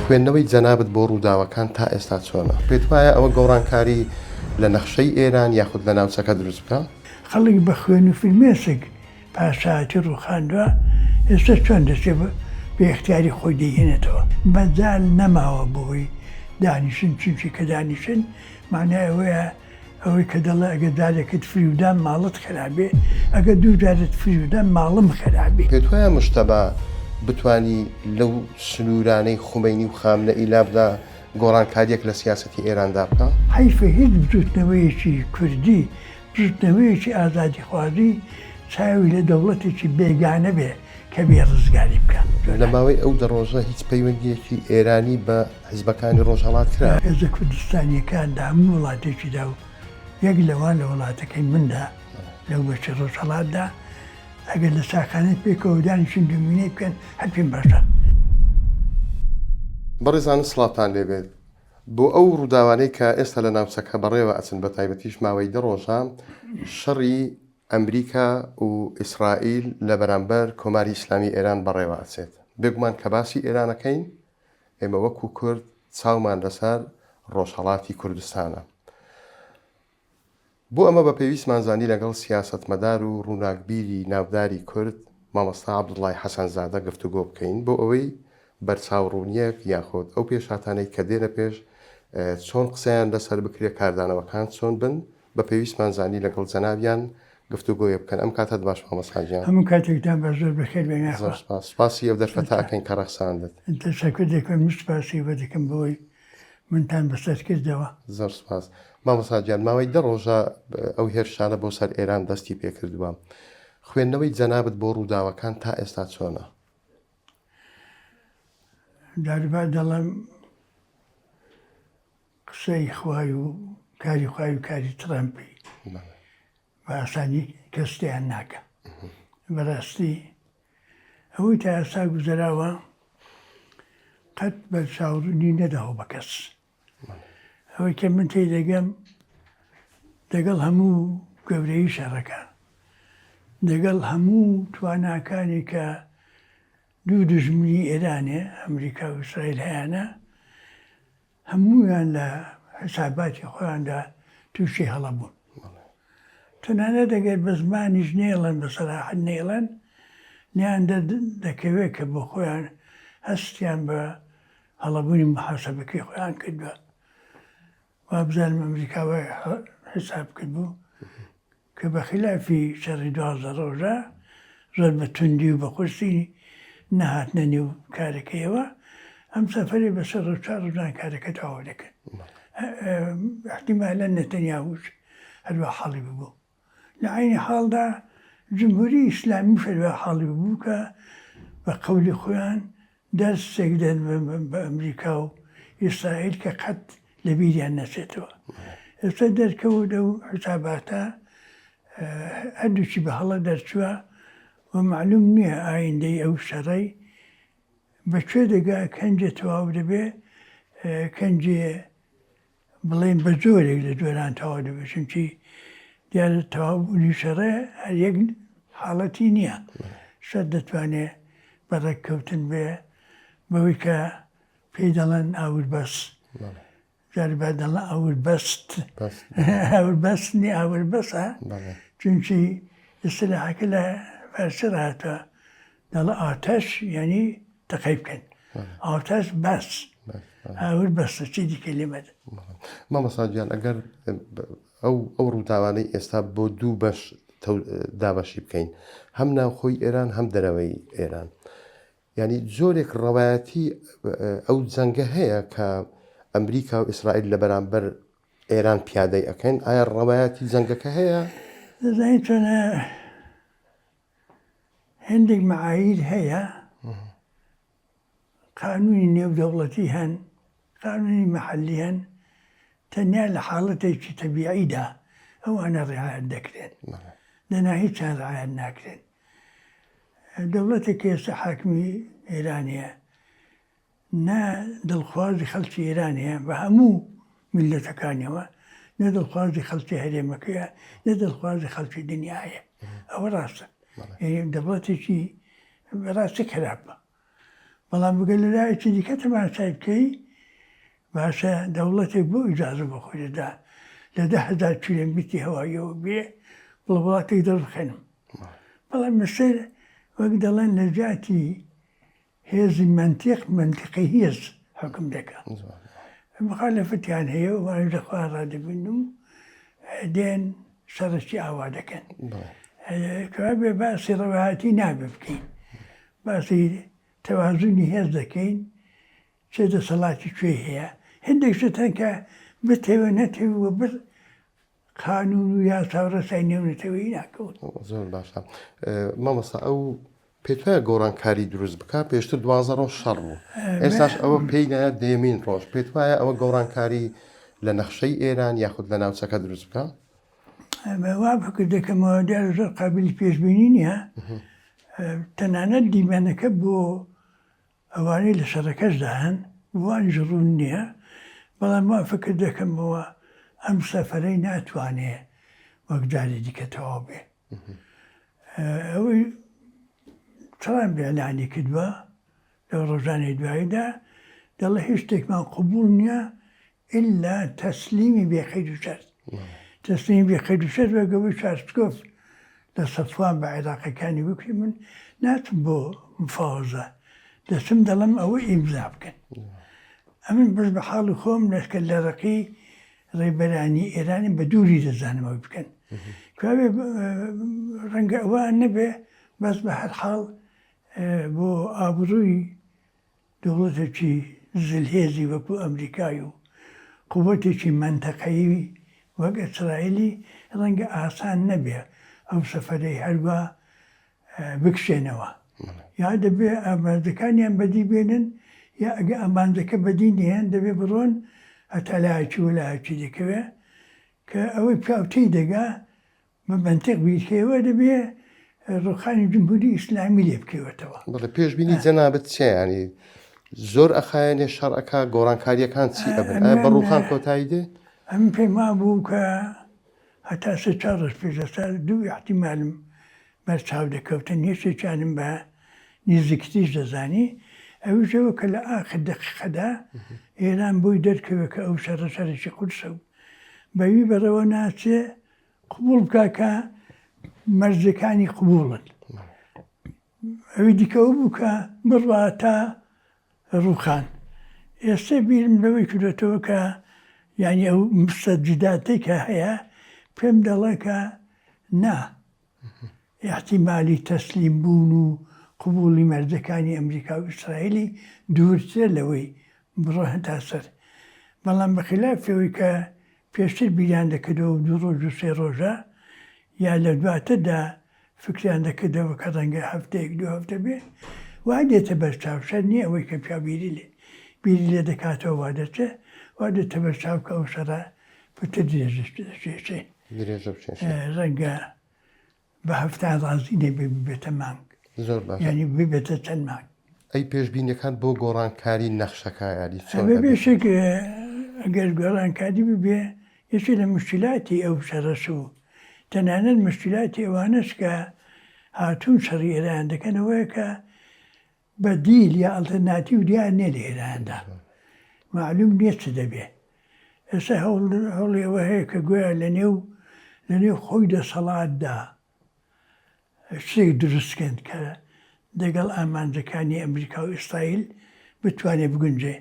خوێندنەوەی جەنابەت بۆ ڕووداوەکان تا ئێستا چۆنە؟ پێت وایە ئەوە گۆڕانکاری لە نەخشەی ئێران یاخود لە ناوچەکە دروست بکە؟ خەڵک بە خوێن و فیلمێسێک پاشایەتی ڕووخاندووە ئێستا چۆن دەچێت بە اختیاری خۆی دەیهێنێتەوە. بەجال نەماوە بۆی دانیشن، چونکی کە دانیشن معنای ئەوەیە ئەوەی کە دەڵێ ئەگە جارێکت فریودان ماڵت خراپێ، ئەگە دوو جارت فریودان ماڵم خراپێ. پێت وایە موشتەبە بتوانی لەو سنوورانەی خومینی و خامنەئی لابدا گۆڕانکاریەک لە سیاسەتی ئێراندا بکە؟ حیفە هیچ بجووتنەوەیەکی کوردی، بجووتنەوەیەکی ئازادیخوازی چاوی لە دەوڵەتێکی بێگانە بێ کە بێ ڕزگاری بکە. لە ماوەی ئەو دەڕۆژە هیچ پەیوەندیەکی ئێرانی بە حیزبەکانی ڕۆژهەڵات کرا؟ هێزە کوردستانیەکان هەموو وڵاتێکیدا و یەک لەوان لە وڵاتەکەی مندا لەو بەشی ڕۆژهەڵاتدا ئەگەر لە ساخانەت پێکەوە دانیشن دومینەی بکەن هەر پێم باشە. بەڕێزان سڵاتان لێبێت. بۆ ئەو ڕووداوانەی کە ئێستا لە ناوچەکە بەڕێوە ئەچن بە تایبەتیش ماوەی دەڕۆژە شەڕی ئەمریکا و ئیسرائیل لە بەرامبەر کۆماری ئیسلامی ئێران بەڕێوە ئەچێت. بێگومان کە باسی ئێرانەکەین ئێمە وەکو کورد چاومان لەسەر ڕۆژهەڵاتی کوردستانە. بۆ ئەمە بە پێویستمانزانی لەگەڵ سیاسەتمەدار و ڕووناکبیری ناوداری کورد مامۆستا عەبدوڵڵای حەسەنزادە گفتوگۆ بکەین بۆ ئەوەی بەرچاوڕوونیەک یاخۆت ئەو پێشهاتانەی کە دێنە پێش چۆن قسەیان لەسەر بکرێ کاردانەوەکان چۆن بن بە پێویستمانزانی لەگەڵ جەنابیان گفتوگۆیە بکەن. ئەم کاتت باش مامۆستاجیان. هەموو کاتێکتان بە زۆر بەخێر بێنە. سپاسی ئەو دەرفەتاکەین کە ڕەخساندت. تەشەکر دەکەم سپاسی بە دەکەم بۆی منتان بەسەر کردەوە. زۆر سپاس. مامۆستاجیان ماوەی دەڕۆژە ئەو هێرشانە بۆ سەر ئێران دەستی پێکردووە. خوێندنەوەی جەنابەت بۆ ڕووداوەکان تا ئێستا چۆنە؟ جاربا دەڵم قسەی خوای و کاری خوای و کاری ترامپی بە ئاسانی کەستیان ناکە. بەڕاستی ئەوەی تا ئێستا گوزەراوە قەت بە چاوڕوونی نەداوە بە کەس. ئەوەی کە من تێی دەگەم دەگەڵ هەموو گەورەی شەڕەکە، دەگەڵ هەموو تواناکانی کە دوو دژمنی ئێرانێ ئەمریکا و ئیسرائیل هەیەە، هەموویان لە حساباتی خۆیاندا تووشی هەڵەبوون. تەنانەت دەگەر بە زمانیش نێڵەن بە سەراحەت نێڵەن نیان دەکەوێت کە بۆ خۆیان هەستیان بە هەڵەبوونی محاسەبەکەی خۆیان کردووە. وا بزانم ئەمریکاوە حساب کردبوو کە بە خلافی شەڕی 12 ڕۆژە زۆر بە توندی و بە قورسی نەهاتنە نێو کارەکەیەوە ئەم سەفەرێ بەسەر ڕۆژ 4 ڕۆژان کارەکە تەواو دەکەن. احتیمالەن نەتەنیاهوش هەروە حاڵی ببوو. لە عینی حاڵدا جمهوری ئیسلامی هەروە حاڵی ببوو کە بە قەولی خۆیان دەستێک دەن بە ئەمریکا و ئیسرائیل کە قەت لە بیریان نەچێتەوە. ئێستا دەرکەوت ئەو حساباتە هەردووچی بە هەڵە دەرچووە و معلوم نییە ئایندەی ئەو شەڕەی بەکوێ دەگا کەنجە تەواو دەبێ، کەنجێ بڵێن بە زۆرێک لە جۆران تەواو دەبێت، چونکی دیارە تەواوبوونی شەڕێ هەر یەک حاڵەتی نییە. شەر دەتوانێت بەڕێککەوتن بێ بەوەی کە پێی دەڵێن ئاوربەست. جاربا دەڵێن ئاوربەست، ئاوربەست نی ئاوربەسە، چونکی ئیستلاحەکە لە فارسی ڕاتە دەڵێ ئاتەش یعنی تەقەی بکەن، ئاتەش بەس، ئاوربەستە چی دیکە لێمەدە. مامۆستاجیان ئەگەر ئەو ڕووداوانەی ئێستا بۆ دوو بەش دابەشی بکەین، هەم ناوخۆی ئێران هەم دەرەوەی ئێران، ینی زۆرێک ڕەوایەتی ئەو جەنگە هەیە کە ئەمریکا و ئیسرائیل لە بەرامبەر ئێران پیادەی ئەەکەن. ئایا ڕەوایەتی جەنگەکە هەیە؟ دەزانیت چۆنە هەندێک مەعایر هەیە، قانونی نێودەوڵەتی هەن، قانونی مەحەلی هەن، تەنیا لە حاڵەتێکی تەبیعیدا ئەوانە ڕعایەت دەکرێن، لەنا هیچیان ڕعایەت ناکرێن. دەوڵەتێکی ئێستا حاکمی ئێرانیە نا دڵخوازی خەڵکی ئێرانیە بە هەموو میلەتەکانیەوە، نە دڵخوازی خەڵکی هەرێمەکەیە، نە دڵخوازی خەڵکی دنیاە. ئەوە ڕاستە، دەوڵەتێکی بەڕاستی خراپە. بەڵام بگە لە لایەکی دیکە تەماشای بکەی باشە دەوڵەتێک بۆ ئیجازە بە خۆی دەدا لە 10,000 کیلۆمتری هەواییەوە بێ بڵە وڵاتێک دەڕخێنم بەڵام مەسەر وەک دەڵێن لە جاتی هێزی منتیقی هێز حکم دەکات مخالەفتیان هەیە و وانش لەخوا ڕادەبین و دێن سەرچی ئاوا دەکەن کەوا بێ باسی ڕەوەهاتی نابێ بکەین باسی تەوازونی هێز دەکەین چێ دەسەڵاتی کوێ هەیە هەندێک شتان کە بتەوە نەتەوە بر قانون و یاسا و ڕسای نێونەتەوەی ناکەوت زۆر باشە مامەستا ئەو پێت وایە گۆڕانکاری دروست بکە پێشتر 12 ڕۆژ شەڕ بوو ئێستاش ئەوە پێی نایە دێمین ڕۆژ پێت وایە ئەوە گۆڕانکاری لە نەخشەی ئێران یاخود لە ناوچەکە دروست بکە وا فکر دەکەمەوە دیارە زۆر قابلی پێشبینی نییە تەنانەت دیمانەکە بۆ ئەوانەی لە شەڕەکەشدا هەن وانیش ڕوون نییە بەڵام وا فکر دەکەمەوە ئەم سەفەرەی ناتوانێ وەک جاری دیکە تەواو بێ ئەوەی چەڵام بێلانی کردووە لەو ڕۆژانەی دواییدا دەڵێ هیچ شتێکمان قبول نییە ئللا تەسلیمی بێقەید و شەرت تەسلیمی بێقەید و شەرت وەگەوەی چارسکۆف لە سەفوان بە عێراقیەکانی وەکی من ناچم بۆ مفاوەزە دەچم دەڵم ئەوە ئیمزا بکەن ئەمن بەش بە حاڵی خۆم لەشکە لە ڕقی ڕێبەرانی ئێرانی بە دووری دەزانمەوە بکەن کوێ ڕەنگە ئەوە نەبێ بەس بە هەر حاڵ بۆ ئابڕووی دەوڵەتێکی زلهێزی وەکو ئەمریکای و قووەتێکی منتەقەیی وەک ئیسرائیلی ڕەنگە ئاسان نەبێ ئەو سەفەرەی هەروە بکشێنەوە یا دەبێ ئامانجەکانیان بەدی بێنن یا ئەگە ئامانجەکە بەدی نیان دەبێ بڕۆن هەتا لایەکی وەلایەکی دەکەوێ کە ئەوەی پیاوتەی دەگا بە منتیق بیرکەوە دەبێ ڕۆخانی جمهوری ئیسلامی لێ بکەوێتەوە بەڵێ پێشبینی جەنابەت چێ ینی زۆر ئەخایەنێ شەڕەکە گۆڕانکاریەکان چی ئەبن بە ڕووخان کۆتایی دێ ئەم پێما بوو کە هەتا سێ چوار ڕۆژ پێشەستا دوو احتیمالم بەرچاو دەکەوتن هێشتێکیانم بە نزیکتیش دەزانی ئەوژەوە کە لە ئاخر دەقیقەدا ئێران بۆی دەرکەوێت کە ئەو شەڕە شەرێکی قودسە و بەوی بەرەوە ناچێ قبول بکە کە مەرجەکانی قبولن ئەوی دیکەەوە بوو کە بڕوا تا ڕووخان ئێستا بیرم لەوەی کردێتەوە کە یعنی ئەو مستەجداتەی کە هەیە پێم دەڵێ کە نا احتیمالی تەسلیم بوون و قبولی مەرجەکانی ئەمریکا و ئیسرائیلی دوورترە لەوەی بڕۆ هەتا سەر بەڵام بەخلافەوەی کە پێشتر بیریان دەکردەوە دوو ڕۆژ و سێ ڕۆژە یا لە دواتردا فکریان دەکردەوە کە ڕەنگە هەفتەیەک دو هەفتە بێ وای دێتە بەرچاو شەر نییە ئەوەی کە پیا بیری لێ دەکاتەوە وا دەچێ وا دێتە بەرچاو کە ئەو شەڕە پتە درێژێ ڕەنگە بە هەفتان ڕازی نەبێ ببێتە مانگ زۆر باش ینی ببێتە چەند مانگ ئەی پێشبینیەکان بۆ گۆڕانکاری نەخشەکە یاری بێشێک ئەگەر گۆڕانکاری ببێ یەکێ لە مشکلاتی ئەو شەڕەش و تەنانەت مشکلاتی ئەوانش کە هاتوون شەڕی ئێران دەکەنەوەی کە بە دیل یا ئەڵتەرناتیو دیار نێ لە ئێراندا معلوم نییە چ دەبێ ئێستا هەوڵی ئەوە هەیە کە گویا لەنێو خۆی دەسەڵاتدا شتێک دروستکەن کە دەگەڵ ئامانجەکانی ئەمریکا و ئیسرائیل بتوانێت بگونجێ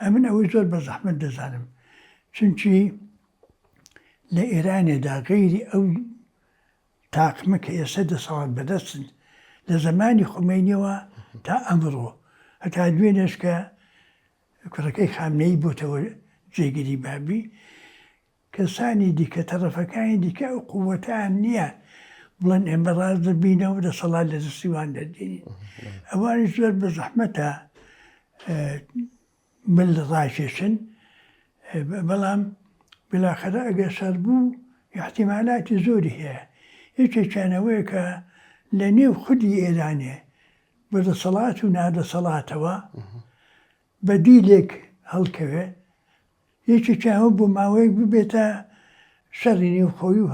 ئەمن ئەوەی زۆر بە زەحمەت دەزانم چونکی لە ئێرانێدا غەیری ئەو تاقمە کە ئێستا دەسەڵات بەدەستن لە زمانی خۆمینیەوە تا ئەمڕۆ هەتا دوێنێش کە کوڕەکەی خامنەی بۆتەوە جێگیری بابی کەسانی دیکە تەرەفەکانی دیکە ئەو قووەتیان نییە بڵێن ئێمە ڕاز دەبینەوە دەسەڵات لە دەستیوان دەدێنین ئەوانی زۆر بە زەحمەتە مل ڕاکێشن بەڵام بلاخەرە ئەگەر شەڕ بوو احتیمالاتی زۆری هەیە یەکێکیانەوەیە کە لە نێو خودی ئێرانێ بەدەسەڵات و نادەسەڵاتەوە بەدیلێک هەڵکەوێ یەکێکیانەوە بۆ ماوەیەک ببێتە شەڕی نێو خۆی و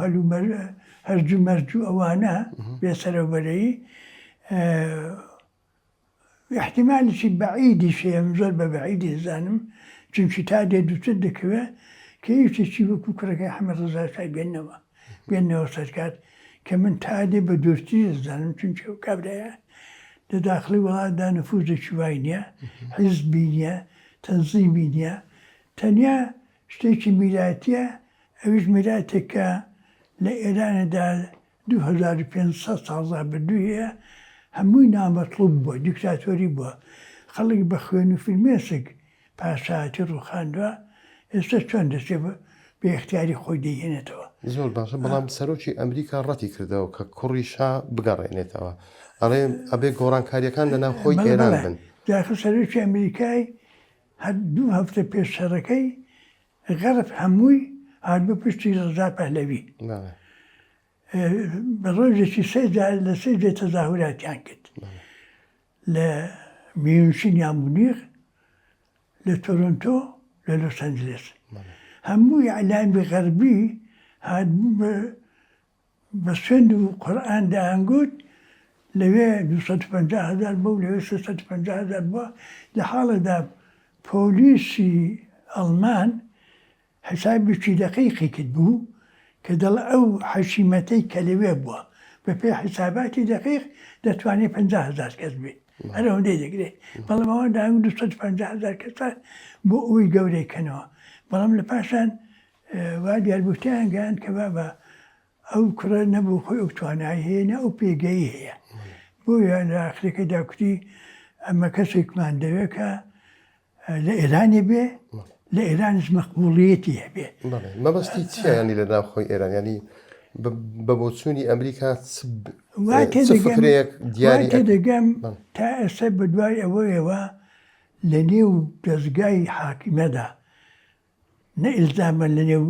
هەرجوو مەرجوو ئەوانە بێسەرەوبەرەی احتمال شي بعيد شيء زۆر بە بعیدی دەزانم چونکی تا دێ دووتر دەکەوێت کە هیچێکی وەکو کوڕەکەی ئەحمەد ڕەزا شای بێنەوە سەرکات کە من تا دێ بە دوورتری دەزانم چونکە ئەو کابرایە لە داخلی وڵاتدا نەفوزێکی وای نییە حیزبی نییە تەنزیمی نییە تەنیا شتێکی میلاتیە ئەویش میلاتێکە لە ئێرانەدا 2500 ساڵدا بردوویە هەمووی نامەطلوب بووە دیکتاتۆری بووە خەڵک بە خوێن و فیلمێسک پاشایەتی ڕووخاندووە ئێستا چۆن دەچێت بە اختیاری خۆی دەیهێنێتەوە زۆر باشە بەڵام سەرۆکی ئەمریکا ڕەتی کردەوە کە کوڕی شا بگەڕێنێتەوە ئەڵێ ئەبێ گۆڕانکاریەکان لەناو خۆی ئێران بن داخل سەرۆکی ئەمریکای هەر 2 هەفتە پێش شەڕەکەی غەرب هەمووی هات بە پشتی ڕەزا پەهلەوی بە ڕۆژێکی لە 3 جێ تەزاهوراتیان کرد لە میونشین یا مونیخ لە تۆرۆنتۆ لە لۆس ئەنجلس هەمووی ئەعلامی غەربی هات بە سوێند و قورئان دەیانگوت لەوێ 250,000 بوو لەوێ 350,000 بووە لە حاڵەدا پۆلیسی ئەڵمان حسابێکی دەقیقی کرد بوو کە دەڵ ئەو حەشیمەتەی کە لەوێ بووە بە پێی حساباتی دەقیق دەتوانێت 50,000 کەس بێت هەر ئەوەندەی دەگرێت بەڵام ئەوان داوین 250,000 کەسە بۆ ئەوی گەورەیکەنەوە بەڵام لە پاشان وا دیاربوتیان گەیاند کە بابە ئەو کوڕە نەبوو خۆی ئەو توانایی هەیە نە ئەو پێگەی هەیە بۆیە لە ئاخرەکەیدا کوتی ئەمە کەسێکمان دەوێت کە لە ئێرانی بێ لە ئێرانش مەقبوڵیەتی هەبێ مەبەستی چیە ینی لە ناو خۆی ئێران ینی بە بۆچوونی ئەمریکا فکرەیەک دیاری دەگەم تا ئێستا بە دوای ئەوەیەوە لە نێو دەستگای حاکمەدا نە ئیلزامە لە نێو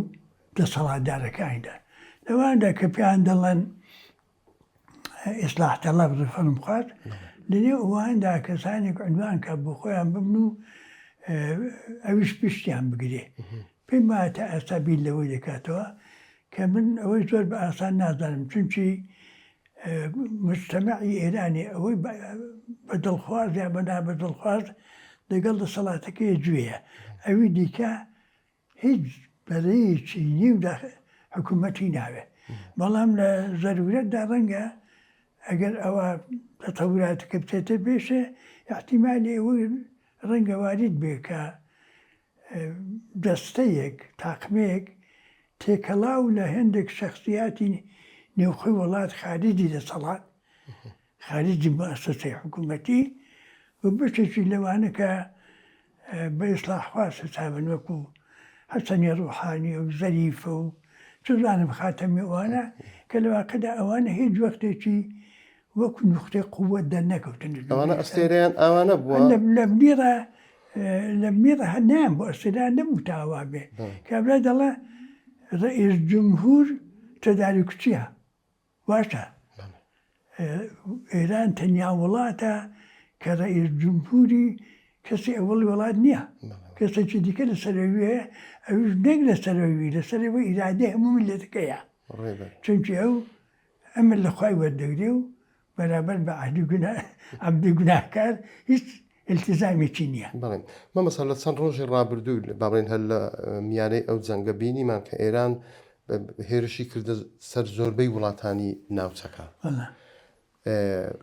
دەسەڵاتدارەکانیدا لەواندا کە پێیان دەڵێن ئیسلاح تەڵەب ڕفەرم خوارد لە نێو ئەواندا کەسانێک عنوان کە بۆ خۆیان ببن و ئەویش پشتیان بگرێ پێم وایە تا ئێستا بیر لەوەی دەکاتەوە کە من ئەوەی زۆر بە ئاسان نازانم چونکی مجتەمەعی ئێرانی ئەوەی بە دڵخواز یا بەنا بە دڵخواز لەگەڵ دەسەڵاتەکەی گوێیە ئەوی دیکە هیچ بەرەیەکی نیو حکوومەتی ناوێ بەڵام لە زەرورەتدا ڕەنگە ئەگەر ئەوە تەتەوراتەکە بچێتە پێشێ احتیمالی ئەوەی ڕەنگە وارد بێ کە دەستەیەک تاقمەیەک تێکەڵاو لە هەندێک شەخصیاتی نێوخۆی وڵات خارجی دەسەڵات خارجی مؤسسەی حکوومەتی و بشتێکی لەوانە کە بە ئیسلاحخواز حسابن وەکو حەسەنی ڕوحانی و زەریفە و چزانم خاتەمی ئەوانە کە لەواقعدا ئەوانە هیچ وەختێکی وەکو نوختەی قووەت دەرنەکەوتن ئەوانە ئەستێرەیان ئەوانە بووە لە میێرە هەنیان بۆ ئەستێران نەبوو تاوا بێ کابرا دەڵێ ڕئیس جمهور تەداری کوچیە واشە ئێران تەنیا وڵاتە کە ڕئیس جمهوری کەسی ئەوڵی وڵات نییە کەسێکی دیکە لە سەرەویە ئەوش نەک لە سەرەوی لە سەرەوەی ئیرادەی هەموو میلەتەکەیە چونکی ئەو ئەمە لە خوای وەردەگرێ و بەرابەر بە عەبدی گوناهکار هیچ التزامێکی نییە مەمەسەڵ لە چەند ڕۆژی ڕابردوو بابڕین هەر لە میانەی ئەو جەنگە بینیمان کە ئێران هێرشی کردە سەر زۆربەی وڵاتانی ناوچەکە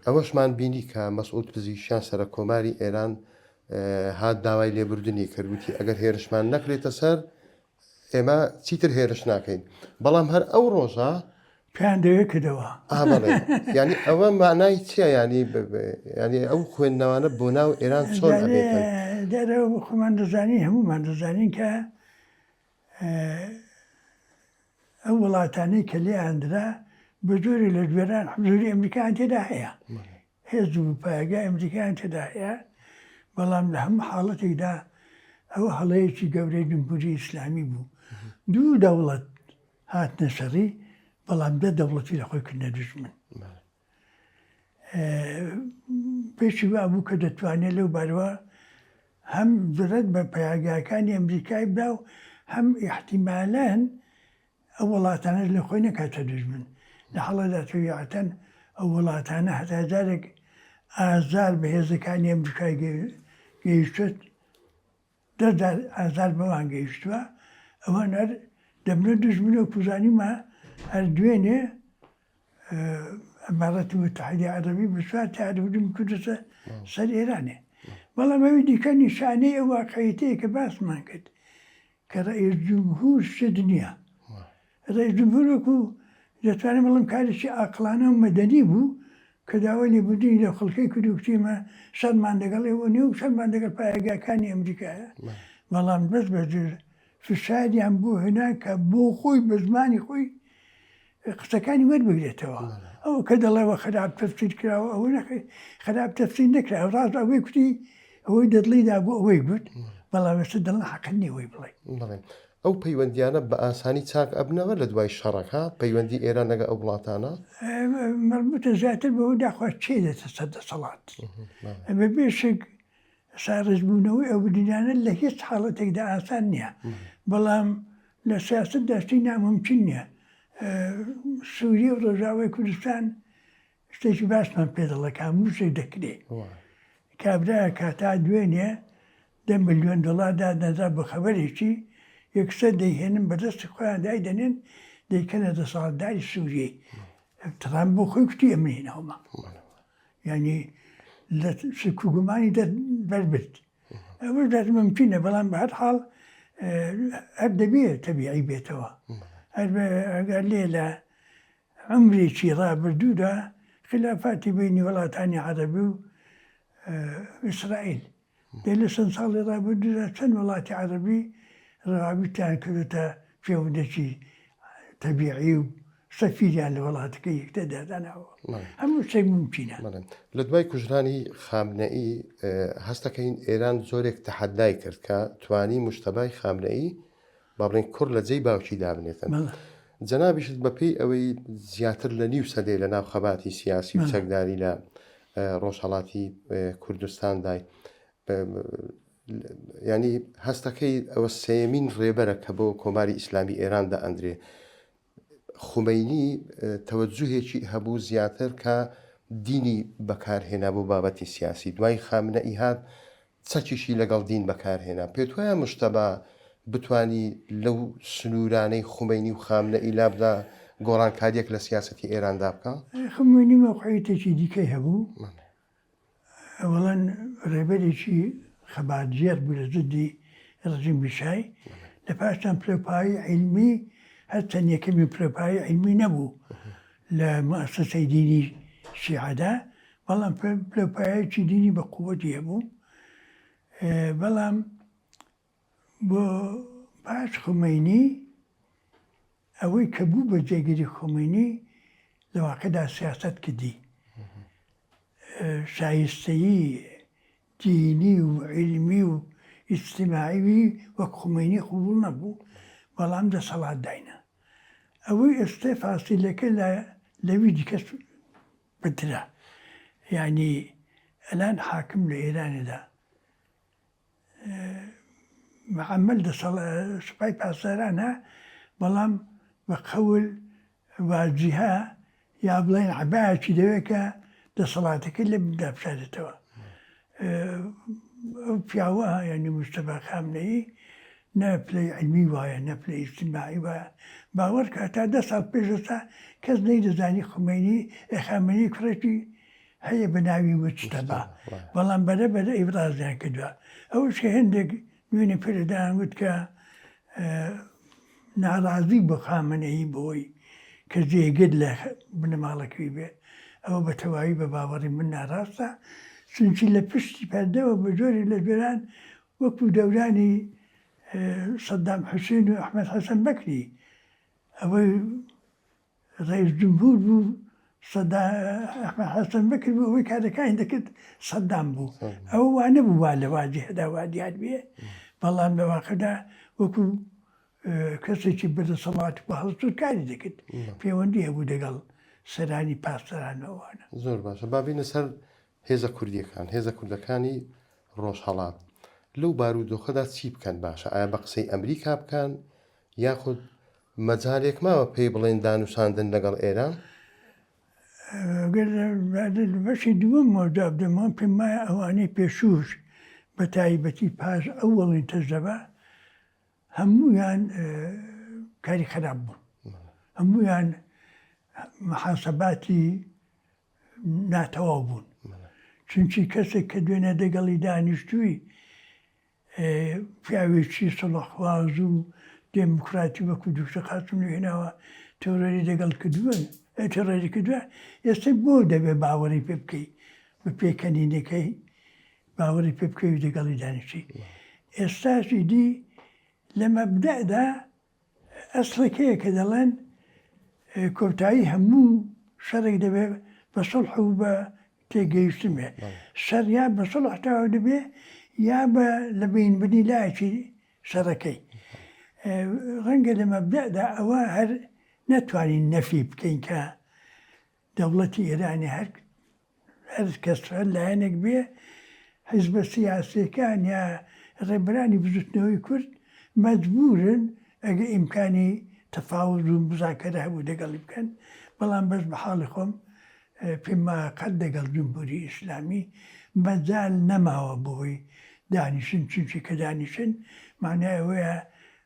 ئەوەشمان بینی کە مەسعود پزیشکیان سەرە کۆماری ئێران هات داوای لێبوردنی کردوتی ئەگەر هێرشمان نەکرێتە سەر ئێمە چیتر هێرش ناکەین بەڵام هەر ئەو ڕۆژە پێیان دەوێت کردەوە ینی ئەوە مانای چییە ینی ئەو خوێندنەوانە بۆ ناو ئێران چۆن دەرەوە خۆمان دەزانین هەمومان دەزانین کە ئەو وڵاتانەی کە لێیاندرا بە جۆری لە دوێران حزوری ئەمریکان تێدا هەیە هێز و پایگای ئەمریکان تێدا هەیە بەڵام لە هەموو حاڵەتێکدا ئەو هەڵەیەکی گەورەی جمهوری ئیسلامی بوو دوو دەوڵەت هاتنە شەڕی بەڵام دە دەوڵەتی لە خۆی کردنە دوژمن پێشی وا بوو کە دەتوانێت لەو بارەوە هەم زرەت بە پەیاگاکانی ئەمریکای بدا و هەم احتیمالەن ئەو وڵاتانە لە خۆی نەکاتە دوژمن لە هەڵەدا تویاتەن ئەو وڵاتانە هەتا جارێک ئازار بە هێزەکانی ئەمریکای گەیشتێت 10,000 ئازار بەوان گەیشتووە ئەوان هەر دەبنە دژمنە و کوزانیمە هەر دوێنێ ئەمارەتی متحیدی عەرەبی بسوات یاریودم کوردستە سەر ئێرانێ بەڵام ئەوی دیکە نیشانەی ئەو واقعیەتەیە کە باسمان کرد کە ڕئیس جومهور شت نییە ڕئیس جومهور وەکو دەتوانم بڵم کارێکی عاقڵانە و مەدەنی بوو کە داوای لێبوردنی لە خەڵکەی کورد و کوتیمە شەرمان لەگەڵ ئێوە نیە و شەرمان لەگەڵ پایگاکانی ئەمریکایە بەڵام بەس بەجێ فشاریان بۆ هێنا کە بۆ خۆی بە زمانی خۆی قسەکانی وەربگرێتەوە ئەو کە دەڵێەوە خراپ تەفسیر کراوە ئەوە نەکەی خراپ تەفسیر نەکرا ڕاست ئەوەی کوتی ئەوەی دەدڵیدا بۆ ئەوەی گوت بەڵام ئێستا دڵە حەقنی ئەوەی بڵێ ئەو پەیوەندیانە بە ئاسانی چاک ئەبنەوە لە دوای شەڕەکە پەیوەندی ئێران لەگە ئەو وڵاتانە مربوطە زیاتر بەەوە داخوا چێ دێتە سەردەسەڵات بە بێشک ساڕێزبوونەوەی ئەو بدنیانە لە هیچ حاڵەتێکدا ئاسان نییە بەڵام لە سیاست داشتی ناممکن نییە سووریە و ڕۆژاوای کوردستان شتێکی باشمان پێ دەڵێ هەموو شتێک دەکرێ کابرایە کاتا دوێنێ 10 ملیۆن دۆلار دادنەدا بە خەبەرێکی یەکسەر دەیهێنن بەدەستی خۆیان دایدەنێن دەیکەنە دەسەڵاتداری سووریەی ترام بۆ خۆی کوتی ئەمرێنەوەمە ینی لە سکوگومانی بەربرد ئەوە ممکنە بەڵام بە هەر حاڵ هەر دەبێت تەبیعی بێتەوە ئەگەر لێ لە عمرێکی ڕابردوودا خلافاتی بینی وڵاتانی عەرەبی و ئیسرائیل دێ لە چەند ساڵی ڕابردوودا چەند وڵاتی عەرەبی ڕاویتیان کردوتە پەیوەندێکی تەبیعی و سەفیریان لە وڵاتەکە یەکتە دادانەوە هەموو شتێک ممکنە لە دوای کوژرانی خامنەئی هەستەکەین ئێران زۆرێک تەحەدای کرد کە توانی موشتەبای خامنەئی با بڵێن کوڕ لە جێی باوکی دابنێتن جەنابیشت بەپێی ئەوەی زیاتر لە نیو سەدەی لە ناو خەباتی سیاسی و چەکداری لە ڕۆژهەڵاتی کوردستاندای ینی هەستەکەی ئەوە سێمین ڕێبەرە کە بۆ کۆماری ئیسلامی ئێراندا ئەندرێ خومەینی تەوەجوهێکی هەبوو زیاتر کە دینی بەکارهێنا بۆ بابەتی سیاسی دوای خامنەئی هات چەکیشی لەگەڵ دین بەکارهێنا پێت وایە موشتەبا بتانی لەو سنوورانەی خومەینی و خامنەئی لابدا گۆڕانکاریەک لە سیاسەتی ئێراندا بکە خومەینی مەوقعیتێکی دیکەی هەبوو ئەوڵەن ڕێبەرێکی خەباتجێر بوو لە زدی ڕژیم بیشای لە پاشان پلۆپایی عیلمی هەرچەند یەکەمی پلۆپایی عیلمی نەبوو لە مؤسسەی دینی شیعەدا بەڵام پلۆپایەکی دینی بە قووەتی هەبوو بەڵام بۆ پاش خومەینی ئەوەی کە بوو بە جێگیری خومەینی لە واقعدا سیاست کردی شایستەیی دینی و عیلمی و ئیجتیماعی وەک خومەینی قبوڵ نەبوو بەڵام دەسەڵات داینە ئەوەی ئێستا فاسیلەکە لەوی دیکە بترە یعنی ئەلان حاکم لە ئێراندا معەمەل سوپای پاسدارانە بەڵام بە قەول واجیها یا بڵێن عەبایەکی دەوێت کە دەسەڵاتەکە لە بدابشارێتەوە ئەو پیاوە ینی موشتەبا خامنەئی نە پلەی عیلمی وایە نە پلەی ئیجتیماعی وایە باوەڕ کە تا 10 ساڵ پێشتا کەس نەیدەزانی خومەینی خامنەی کوڕێکی هەیە بە ناوی موشتەبا بەڵام بەرەبەرە ئیبرازیان کردووە ئەوش کە هێندێک دوێنێ پێدایان وت کە ناڕازی بە خامنەئی بۆی کە جێگرت لە بنەماڵەکەی بێ ئەوە بە تەواوی بە باوەڕی من ناڕاستە چونکی لە پشتی پەردەوە بە جۆری لە جۆران وەکو دەورانی سەدام حوسێن و ئەحمەد حەسەن بەکری ئەوەی ڕئیس جومهور بوو ئەحمەد حەسەن بەکر بوو ئەوەی کارەکانی دەکرد سەدام بوو ئەوە وانە بوو وا لە واجی هەدا وا دیار بێ بەڵام لە واقعدا وەکو کەسێکی بەدەسەڵات بە هەڵسوود کاری دەکرد پەیوەندی هەبوو دەگەڵ سەرانی پاسدارانەوەوانە زۆر باشە بابینە سەر هێزە کوردیەکان هێزە کوردەکانی ڕۆژهەڵات لەو بارودۆخەدا چی بکەن باشە ئایا بە قسەی ئەمریکا بکەن یاخود مەجالێک ماوە پێی بڵێن دانووساندن لەگەڵ ئێران بەشی دووەم مۆجاب دەمان پێم وایە ئەوانەی پێشوش بە تایبەتی پاش ئەوەڵی تەجربە هەموویان کاری خراپ بوون، هەموویان محاسەباتی ناتەواو بوون. چونکی کەسێک کە دوێنێ دەگەڵی دانیشتووی پیاوێکی سڵەخواز و دموکراتی وەکو دوکتۆر قاسم هێناوە تێڕێری دەگەڵ کردووە تێڕێری کردووە، ئێستا بۆ دەبێت باوەڕی پێ بکەی بە پێکەنینەکەی باوەڕی پێ بکەوی دەگەڵی دانیشتی. ئێستاشی دی لە مەبدەئدا ئەسڵەکەیە کە دەڵێن کۆتایی هەموو شەڕێک دەبێت بە سڵح و بە تێگەیشتن بێ، شەڕ یا بە سڵح تەواو دەبێ یا بە لە بینبنی لایەکی شەڕەکەی. ڕەنگە لە مەبدەئدا ئەوە هەر نەتوانین نەفی بکەین کە دەوڵەتی ئێرانی هەر کەس هەر لایەنێک بێ حیزبە سیاسیەکان یا ڕێبەرانی بزوتنەوەی کورد مەجبورن ئەگە ئیمکانی تەفاوت و مزاکەرە هەبوو دەگەڵی بکەن، بەڵام بەس بە حاڵی خۆم پێم وایە قەت دەگەڵ جمهوری ئیسلامی مەجال نەماوە بۆی دانیشن، چونکی کە دانیشن معنای ئەوەیە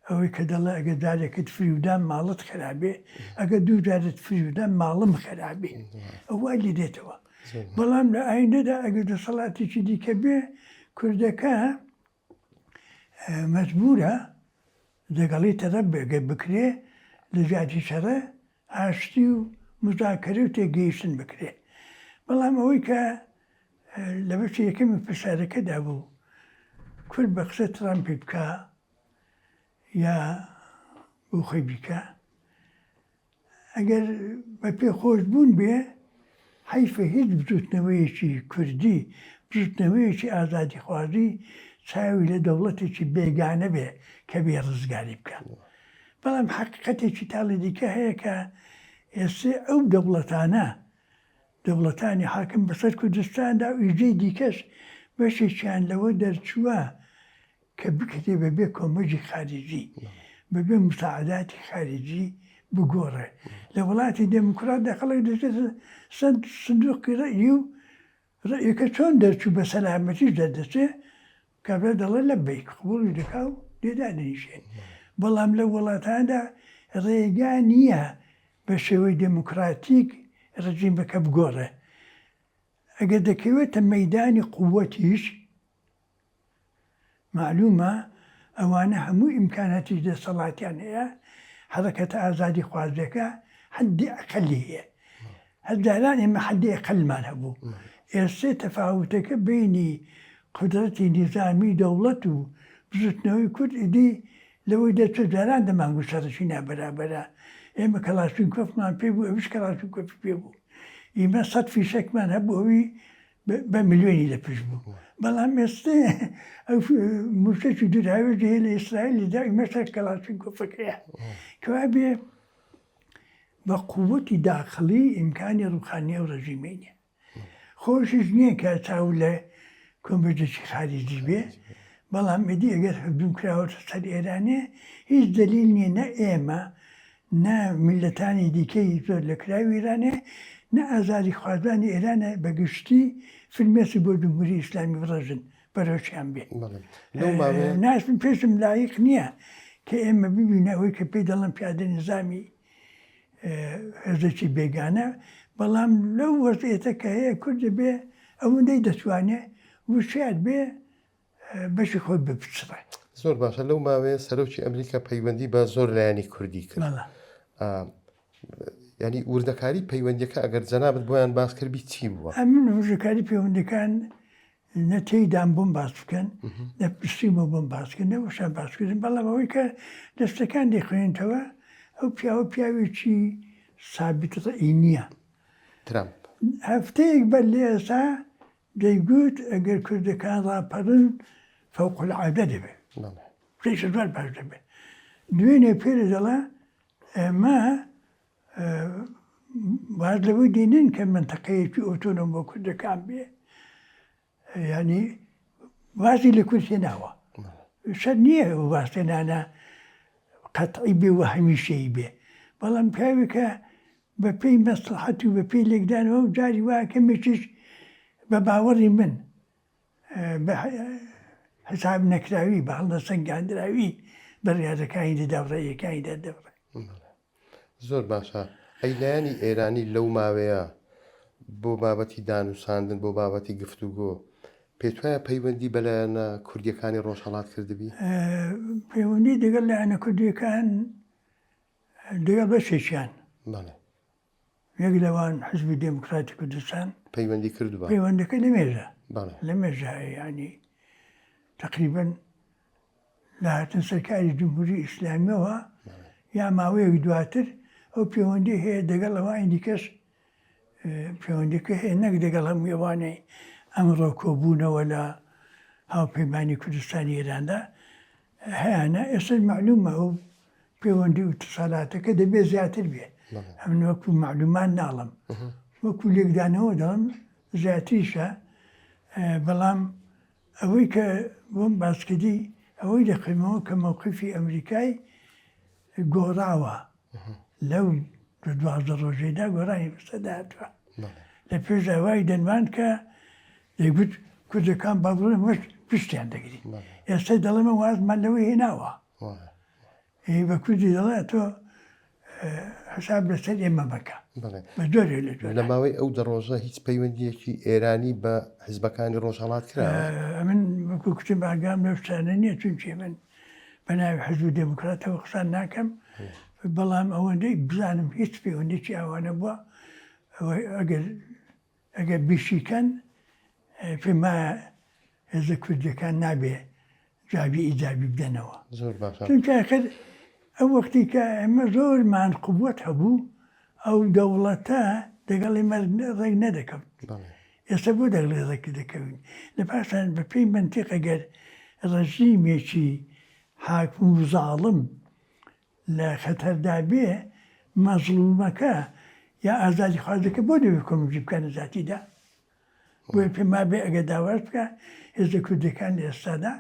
ئەوەی کە دەڵێ ئەگە جارێکت فریودان ماڵت خراپێ، ئەگە دوو جارت فریودان ماڵم خراپێ، ئەوە لی دێتەوە. بەڵام لە ئایندەدا ئەگە دەسەڵاتێکی دیکە بێ کوردەکە مەجبورە دەگەڵی تەرەف بێگە بکرێ لە ژاتی شەڕە ئاشتی و مزاکەرە و تێگەیشتن بکرێ. بەڵام ئەوەی کە لە بەشی یەکەمی پرسیارەکەدا بوو کورد بە قسە ترامپی بکە یا بۆ خۆی بیکە، ئەگەر بە پێخۆش بوون بێ حیفە هیچ بزوتنەوەیەکی کوردی بزوتنەوەیەکی ئازادی خوازی چاوی لە دەوڵەتێکی بێگانە بێ کە بێ ڕزگاری بکە. بەڵام حقیقەتێکی تاڵی دیکە هەیە کە ئێستا ئەو دەوڵەتانی حاکم بەسەر کوردستاندا و ئیژەی دیکەش بەشێکیان لەوە دەرچووە کە بکرێ بەبێ کۆمەژی خارجی بەبێ مساعداتی خارجی بگۆڕێ. لە وڵاتی دموکراتدا خەڵک دەچێت سندوقی ڕێی و ڕێیەکە چۆن دەرچوو بە سەلامەتیش دەردەچێ کابرا دەڵێ لە بیک قبوڵی دەکا و لێدا دەنیشێن. بەڵام لە وڵاتاندا ڕێگا نییە بە شێوەی دموکراتیک ڕژیمەکە بگۆڕێ. ئەگەر دەکەوێتە مەیدانی قووەتیش معلومە ئەوانە هەموو ئیمکاناتی دەسەڵاتیان هەیە، حرەکەتە ئازادی خوازیەکە حەدی ئەقەلی هەیە. هەزاران ئێمە حەدی ئەقەلمان هەبوو. ئێستا تەفاوتەکە بینی قودرەتی نیزامی دەوڵەت و بزوتنەوەی کورد ئیدی لەوەی دەچێت جاران دەمانگو شەڕەشی نابەرابەرە. ئێمە کەلاشینکۆفمان پێ بوو، ئەویش کەلاشینکۆفی پێ بوو. ئێمە 100 فیشەکمان هەبوو، ئەوی بە ملیۆنی لەپشت بوو. بەڵام ئێستا ئەو موشەی دوراوێژ هەیە لە ئیسرائیلدا ئێمەشە کەلاشینکۆفەکەیە کەوا بێ بە قووەتی داخلی ئیمکانی ڕوخانیە و ڕژیمەی نییە. خۆشیش نییە کە چاو لە کۆمەژێکی خارجی بێ، بەڵام ئیدی ئەگەر هەبدوم کراوەتە سەر ئێرانێ هیچ دلیل نییە نە ئێمە نە میلەتانی دیکەی زۆر لە کراوی ئێرانێ نە ئازادی خوازانی ئێرانە بەگشتی فرمێسی بۆ جمهوری ئیسلامی بڕژن بەرەوشیان بێ. ناسم پێشم لایق نییە کە ئێمە ببینە ئەوەی کە پێی دەڵم پیادە نظامی هێزێکی بێگانە، بەڵام لەو وەزعێتە کە هەیە کورد بێ ئەوەندەی دەتوانێت وشیات بێ بەشی خۆی بپچڕێ. زۆر باشە. لەو ماوەیە سەرۆکی ئەمریکا پەیوەندی بە زۆر لایانی کوردی کرد. ینی وردەکاری پەیوەندیەکە ئەگەر جەنابەت بۆیان باس کردبی چی بووە؟ ئەمن وردەکاری پەیوەندەکان نە تێیدان بۆم باس بکەن، نە پشتیمە بۆم باسکردن، نەوەشان باسکردن، بەڵام ئەوەی کە دەستەکان دەخوێنێتەوە ئەو پیاوێکی سابت ڕێی نییە. ترامپ هەفتەیەک بەر لێ ئێستا دەیگوت ئەگەر کوردەکان ڕاپەڕن فەوقالعادە دەبێت، پێشە زۆر باش دەبێت. دوێنێ پێرە دەڵێ ئێمە واز لەوەی دێنن کە منتەقەیەکی ئۆتۆنۆم بۆ کوردەکان بێ، ینی وازی لە کورد هێناوە. شەر نییە واستێنانە قەتعی بێ و هەمیشەیی بێ، بەڵام پیاوێکە بە پێی مەسلحەت و بە پێی لێکدانەوە و جاری وایە کەمێکیش بە باوەڕی من بە حساب نەکراوی بە هەڵدە سەنگاندراوی بەڕیادەکانی دەداڕێیەکانی دەدەڕێ. زۆر باشە. ئەی لایەنی ئێرانی لەو ماوەیە بۆ بابەتی دانووساندن بۆ بابەتی گفتوگۆ پێت وایە پەیوەندی بەلایەنە کوردیەکانی ڕۆژهەڵات کردبی؟ پەیوەندی دەگەڵ لایەنە کوردیەکان دەگەڵ بەشێکیان یەک لەوان حزبی دموکراتی کوردستان پەیوەندی کردووە پەیوەندەکە لە مێژە ینی تقریبا لە هاتن سەرکاری جمهوری ئیسلامیەوە یا ماوەیەک دواتر ئەو پەیوەندی هەیە دەگەڵ ئەوانی دیکەش پەیوەندەکە هەیە نەک دەگەڵ هەموو ئەوانەی ئەمڕۆ کۆبوونەوە لە هاوپەیمانی کوردستانی ئێراندا هەیەە ئێستا معلومە ئەو پەیوەندی و اتصالاتەکە دەبێت زیاتر بێ ئەم وەکو معلومان ناڵم وەکو لێکدانەوە دەڵم زیاتریشە بەڵام ئەوەی کە بۆم باسکردی ئەوەی دەقیمەوە کە مووقفی ئەمریکای گۆڕاوە لەو 12 ڕۆژێدا گۆڕانی بەسەداتوە لە پێش ئەوای دەنوان کە دەیگوت کوردەکان باڵێ مەش پشتیان دەگری ئێستا دەڵێمە وازمان لەوەی هێناوە بە کوردی دەڵێ تۆ حساب لەسەر ئێمە بکە بە جۆرێ لە ماوەی ئەو دەڕۆژە هیچ پەیوەندیەکی ئێرانی بە حیزبەکانی ڕۆژهەڵات کرا من وەکو کوتم ئاگام لە شتانە نییە چونچێ من بە ناوی حزب دموکراتەوە قسان ناکەم بەڵام ئەوەندەی بزانم هیچ پەیوەندێکی ئەوانە بووە ئەگەر بیشیکەن پێم وایە هێزە کوردیەکان نابێ جوابی ئیجابی بدەنەوە چونکە ئەو وەختی کە ئێمە زۆرمان قووەت هەبوو ئەو دەوڵەتە دەگەڵ ئێمە ڕێک نەدەکەوت ئێستا بۆ دەگڵێ ڕێکی دەکەوین لە پاشان بە پێی منتیق ئەگەر ڕەژیمێکی حاکم و زاڵم لە خەتەردا بێ مەزڵومەکە یا ئازادی خوازەکە بۆ دەوێت کۆمەکی بکەنە ذاتیدا بۆیە پێم وابێ ئەگەر داواز بکە هێزە کوردەکان لە ئێستادا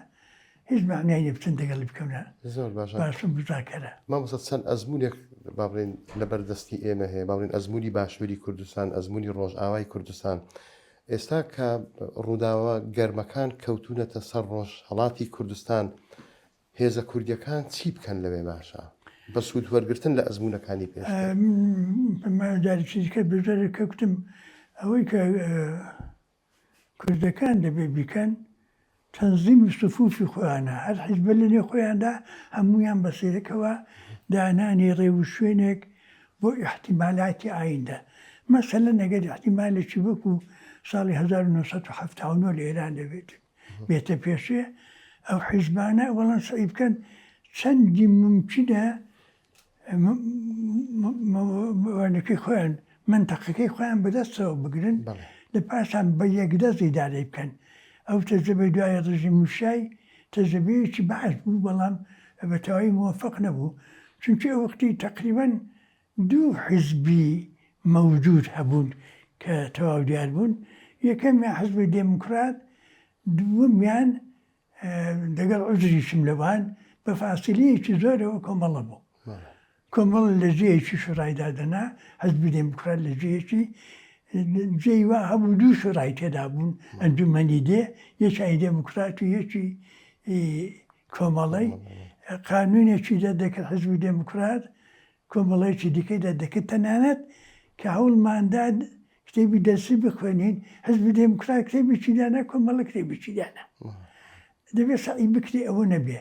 هیچ معنای نییە بچن دەگەڵی بکەونە زۆر باشم بزاکەرە مامۆستا چەند ئەزمونێک باڵێن لەبەردەستی ئێمە هەیە باڵێن ئەزمموی باشووری کوردستان ئەزمموی ڕۆژئاوای کوردستان ئێستا کە ڕووداوە گەرمەکان کەوتونەتە سەر ڕۆژهەڵاتی کوردستان هێزە کوردیەکان چی بکەن لەوێ باشە بە سوود وەرگرتن لە ئەزمونەکانی پێش جاری چیزیکە بژێرە کەوتم ئەوەی کە کوردەکان دەبێ بیکەن تەنزیمی سوفوفی خۆیانە هەر حیزبە لە نێو خۆیاندا هەمویان بەسیرەکەوە دانانی ڕێو شوێنێک بۆ احتیمالاتی ئایندا مەسەلەن ئەگەر احتیمالێکی وەکو ساڵی 1970 لە ئێران دەبێت بێتە پێشێ ئەو حیزبانە وەڵام سعی بکەن چەندی ممکنە وانەکەی خۆیان منتەقەکەی خۆیان بەدەستەوە بگرن لە پاشان بە یەکدەست ئیدارەی بکەن ئەو تەجربەی دوای ڕژیم موشای تەجربەیەکی باش بوو بەڵام بە تەواوی موفق نەبوو چونکە ئەو وەختی تقریبا 2 حیزبی مەوجود هەبوون کە تەواو دیار بوون یەکەمیان حزبی دموکرات دووەمیان دەگەڵ عوزریشم لەوان بە فاسیلەیەکی زۆرەوە کۆمەڵە بوو کۆمەڵ لە جێیەکی شوڕایدا دەنا حزبی دموکرات لە جێیەکی جێی وا هەبوو 2 شوڕای تێدا بوون ئەنجومەنی دێ یەکای دموکرات و یەکی کۆمەڵی قانونێکی دەکرد حزبی دموکرات کۆمەڵەیەکی دیکەی دەکرد تەنانەت کە هەوڵماندا کتێبی دەرسی بخوێنین حزبی دموکرات کتێبی چیدانە کۆمەڵە کتێبی چیدانە دەبێت سعی بکرێ ئەوە نەبێ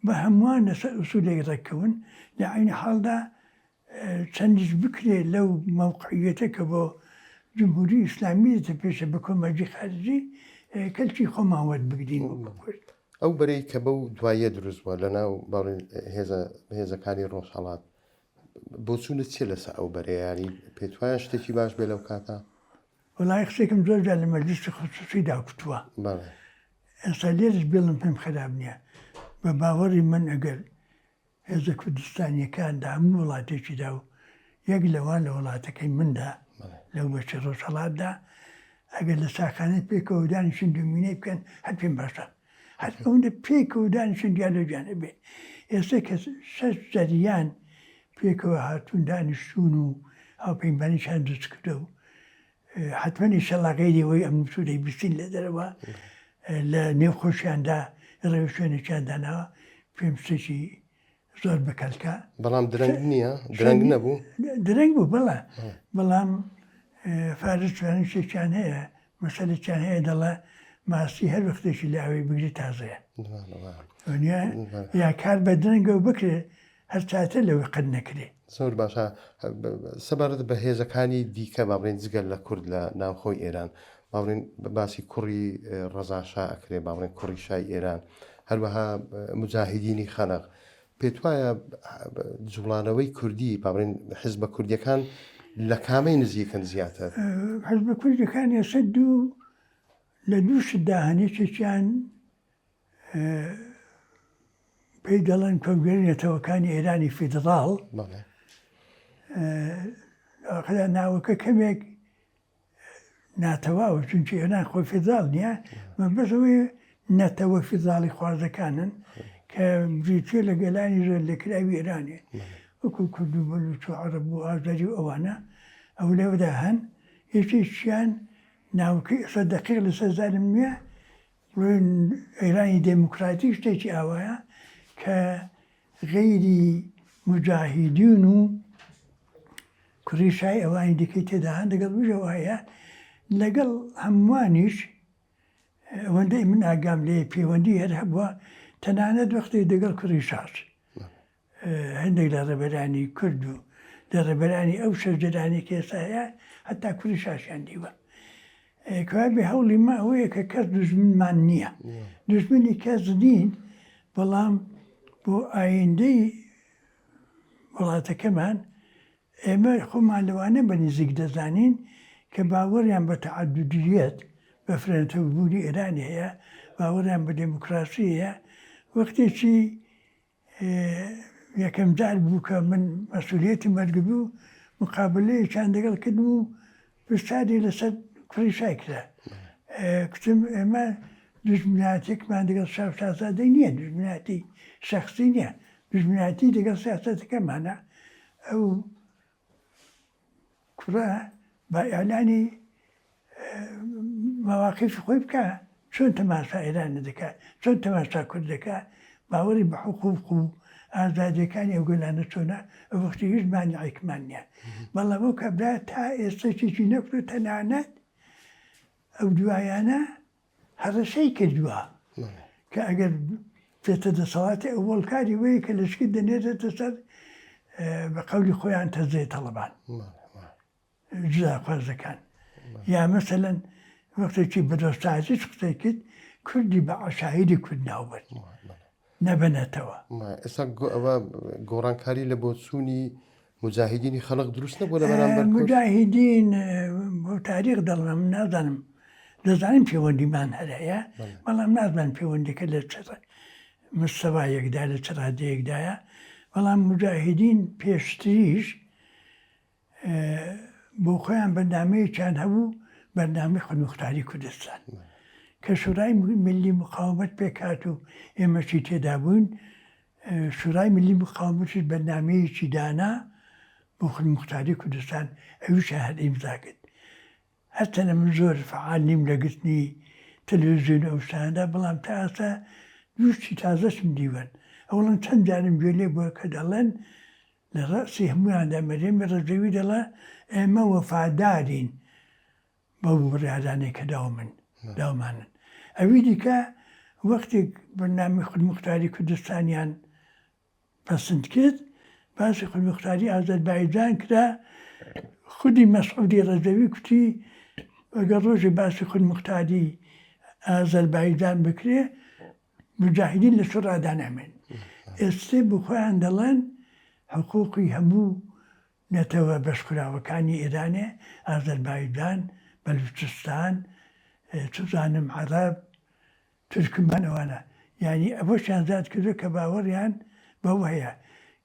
بە هەمووان لەسەر ئوسولێک ڕێککەون لە عینی حاڵدا چەندیش بکرێ لەو مووقعیەتە کە بۆ جمهوری ئیسلامی دێتە پێشە بە کۆمەڵی خارجی کەلکی خۆماوەت بگرین ئەو بەرەی کە بەو دوایە دروستوە لە ناو هێزەکانی ڕۆژهەڵات بۆ چوونت چێ لەسەر ئەو بەرەیانی پێت وایە شتێکی باش بێ لەو کاتە وەڵای قسێکم زۆرجار لە مەجلیسی خصوصی داکوتووە ئێستا لێرش بێڵم پێم خەراب نییە بە باوەڕی من ئەگەر هێزە کوردستانیەکاندا هەموو وڵاتێکیدا و یەک لەوان لە وڵاتەکەی مندا لەو بەچی ڕۆژهەڵاتدا ئەگەر لە ساخانەی پێکەوە دانیشن دومینەی بکەن هەر پێم باشە هەر ئەوەندە پێکەوە دانیشن دیار لەجانە بێ ئێستا کە 6 جەریان پێکەوە هاتوون دانیشتون و هاوپەیمانیشان دروست کردو حتمما ئینشەڵا غەیری ئەوەی ئەم نووسودەی بیستین لە دەرەوە لە نێو خۆشیاندا ڕێوە شوێنێکیان داناوە پێم شتێکی زۆر بەکەلکە بەڵام درەنگ نییە درەنگ نەبوو درەنگ بوو بەڵە بەڵام فارس شتێکیان هەیە مەسەلێکیان هەیە دەڵە ماسی هەر وەختێکی لاوەی بگری تازەیە یا کار بە درەنگەوە بکرێ هەر چاتە لەوەی قەت نەکرێ زۆر باشە سەبارەت بە هێزەکانی دیکە باڵێن جگەل لە کورد لە ناوخۆی ئێران باڵێن باسی کوڕی ڕەزاشا ئەکرێ باڵێن کوڕی شای ئێران هەروەها مجاهیدینی خەلق پێت وایە جوڵانەوەی کوردی باڵێن حیزبە کوردیەکان لە کامەی نزیکن زیاتر حیزبە کوردیەکان ێستا لە دوو شتدا هەنێکێکیان پێی دەڵێن کۆنگرێ نێتەوەکانی ئێرانی فیدراڵ خدا ناوەکە کەمێک ناتەواوە چونکی ئێران خۆی فیدراڵ نییە بەسەوەی نەتەوە فیدراڵی خوازەکانن کە بریتێ لە گەلانی زۆر لە کراوی ئێرانێ وەکو کورد و بەلوچ و عەرەب و ئازەری و ئەوانە ئەو لەوەدا هەن یەکێکیان ناوەکەی ئێستا دەقیق لەسەر زانم نییە ئێرانی دموکراتی شتێکی ئاوایە کە غەیری مجاهیدین و کوڕی شای ئەوانی دیکەی تێدا هەن لەگەڵ بژەوە هەیە لەگەڵ هەمووانیش ئەوەندەی من ئاگام لێ پەیوەندی هەر هەبووە تەنانەت وەختێک دەگەڵ کوڕی شاش هەندێک لە ڕێبەرانی کورد و لە ڕێبەرانی ئەو شەجەرانی کە ئێستا هەیە هەتا کوڕی شاشیان دیوە کەوا بێ هەوڵی ما ئەوەیە کە کەس دوژمنمان نییە دوژمنی کەس نین بەڵام بۆ ئایندەی وڵاتەکەمان ئێمە خۆمان لەوانە بە نزیک دەزانین کە باوەڕیان بە تەعەدودیەت بە فرەنتەوبوونی ئێرانی هەیە باوەڕیان بە دموکراسی هەیە وەختێکی یەکەم جار بوو کە من مەسئولیەتی مەرگبوو مقابلەیەکیان لەگەڵ کردم و پرسیاری لەسەر کوڕی شای کرا کتم ئێمە دوژمناتێکمان لەگەڵ شاو شازادەی نییە دوژمناتی شەخصی نییە دوژمناتی لەگەڵ سیاسەتەکەمانە ئەو کوڕە با ئیعلانی مەواقیفی خۆی بکە چۆن تەماشا ئێرانە دەکا چۆن تەماشا کورد دەکا باوەڕی بە حقوق و ئازادیەکانی ئەو گەلانە چۆنە ئەو وەختی هیچ مانیعێکمان نییە بەڵام ئەو کەبرا تا ئێستاێکی نەکرێ تەنانەت ئەو دوایانە هەڕەشەی کردووە کە ئەگەر پێتە دەسەڵاتی ئەو وەڵکاری وەیە کە لەشکی دەنێتێتە سەر بە قەولی خۆیان تەزێ تەڵەبان جدا خوازەکان یا مەسەلەن وەختێکی بەدۆستازیش قسەی کرد کوردی بە عەشایری کورد ناوبەر نەبەنێتەوە ئێستا ئەوە گۆڕانکاری لە بۆ چوونی مجاهیدینی خەڵق دروست نەبوو لە بەرامبەر مجاهیدین بۆ تاریخ دەڵێم نازانم دەزانم پەیوەندیمان هەرەیە بەڵام نازانم پەیوەندیەکە لە مستەوایەکدا لە چ ڕادەیەکدایە بەڵام مجاهیدین پێشتریش بۆ خۆیان بەرنامەیەکیان هەبوو بەرنامەی خودموختاری کوردستان کە شورای ملی مقاومەت پێکات و ئێمەشی تێدا بوون شورای ملی مقاومەتش بەرنامەیەکی دانا بۆ خودموختاری کوردستان ئەویش هەر ئیمزا کرد هەرچەنە من زۆر فعال نیم لە گرتنی تەلەڤیزیۆن ئەو شتانەدا بەڵام تا ئێستا دووشتی تازەشم دیوەن ئەوڵەن چەند جارم گوێ لێ بووە کە دەڵێن لە ڕاستی هەمویاندا مەریەمی ڕەجەوی دەڵێ ئێمە وەفادارین بەو بڕیارانەی کە داومانن ئەوی دیکە وەختێک بەرنامەی خودموختاری کوردستانیان پەسەند کرد باسی خودموختاری ئازەربایجان کرا خودی مەسعودی ڕەجەوی کوتی ئەگەر ڕۆژێ باسی خودموختاری ئازەربایجان بکرێ مجاهیدین لە سوڕادا نامێن ئێستێ بۆ خۆیان دەڵێن حقوقی هەموو نەتەوە بەشکراوەکانی ئێرانێ ئازەربایجان بەلوچستان چزانم عەرەب تورکمان ئەوانە یعنی ئەوەشیان زیاد کردو کە باوەڕیان بەو هەیە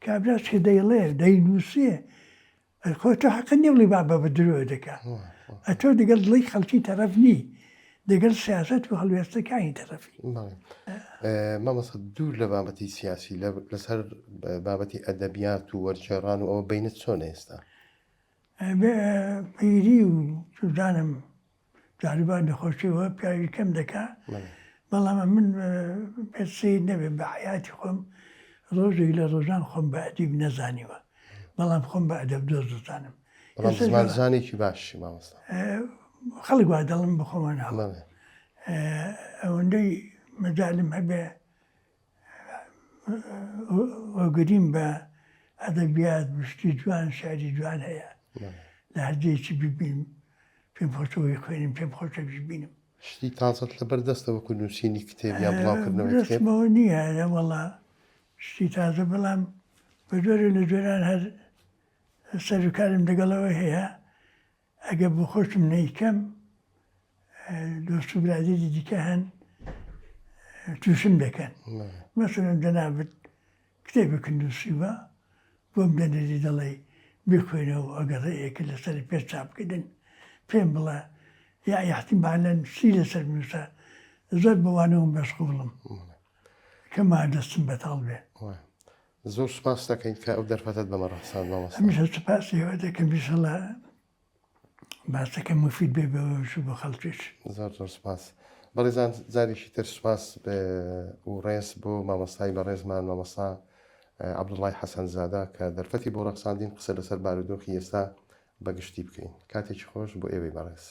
کابراس کە دەیڵێ دەینووسێ خۆ تۆ حەقت نییە بڵێ بابە بە درۆ دەکا ئەتۆ دەگەڵ دڵی خەڵکی تەرەف نی دەگەڵ سیاست و هەڵوێستەکانی تەرەفی مامەسە دوور لە بابەتی سیاسی لەسەر بابەتی ئەدەبیات و وەرجێڕان و ئەوە بینت چۆن ئێستا پیری و توزانم جاربان نەخۆشیەوە پیاوی کەم دەکا بەڵام من پێسی نەبێ بە حیاتی خۆم ڕۆژێک لە ڕۆژان خۆم بە ئەدیب نەزانیوە بەڵام خۆم بە ئەدەب دۆست دەزانم بەڵام زمانزانێکی باشی مامۆستا خەڵک وا دەڵم بخۆمە ناوە بەڵێ ئەوەندەی مەجالم هەبێ وەگریم بە ئەدەبیات بشتی جوان شاری جوان هەیە لە هەرجەیەکی ببینم پێم خۆشەوەی خوێنم پێم خۆشە ببینم شتی تازت لە بەردەستەوە نووسینی کتێب یان بڵاوکردنەوەی کتێب دەستمەوە نییە وەڵا شتی تازە بەڵام بە جۆرە لە جۆران هەر سەرکارم لەگەڵەوە هەیە ئەگە بۆ خۆشم نەیکەم دۆست و برادێری دیکە هەن تووشم دەکەن مەسەڵەن جەنابەت کتێبێکم نووسیوە بۆم دەنێری دەڵێ بخوێنەوە ئەگەر ڕێیەکە لەسەری پێش چاپکردن پێم بڵێ یا احتیمالەن سی لەسەر نووسە زۆر بەوانەوەم بەشغوڵم کەما دەستم بەتاڵ بێ زۆر سوپاس دەکەین کە ئەو دەرفەتت بەمە ڕاستان مامۆستا هەمیشە سوپاسیەوە دەکەم بیشەڵە باسەکە مفید بێ بەوەش بۆ خەڵکیش زۆر زۆر سوپاس بەڕێزان جارێکی تر سوپاس و ڕێز بۆ مامۆستای بە ڕێزمان مامۆستا عەبدوڵڵای حەسەنزادە کە دەرفەتی بۆ ڕەخساندین قسە لەسەر بارودۆخی ئێستا بەگشتی بکەین کاتێکی خۆش بۆ ئێوەی بەڕێز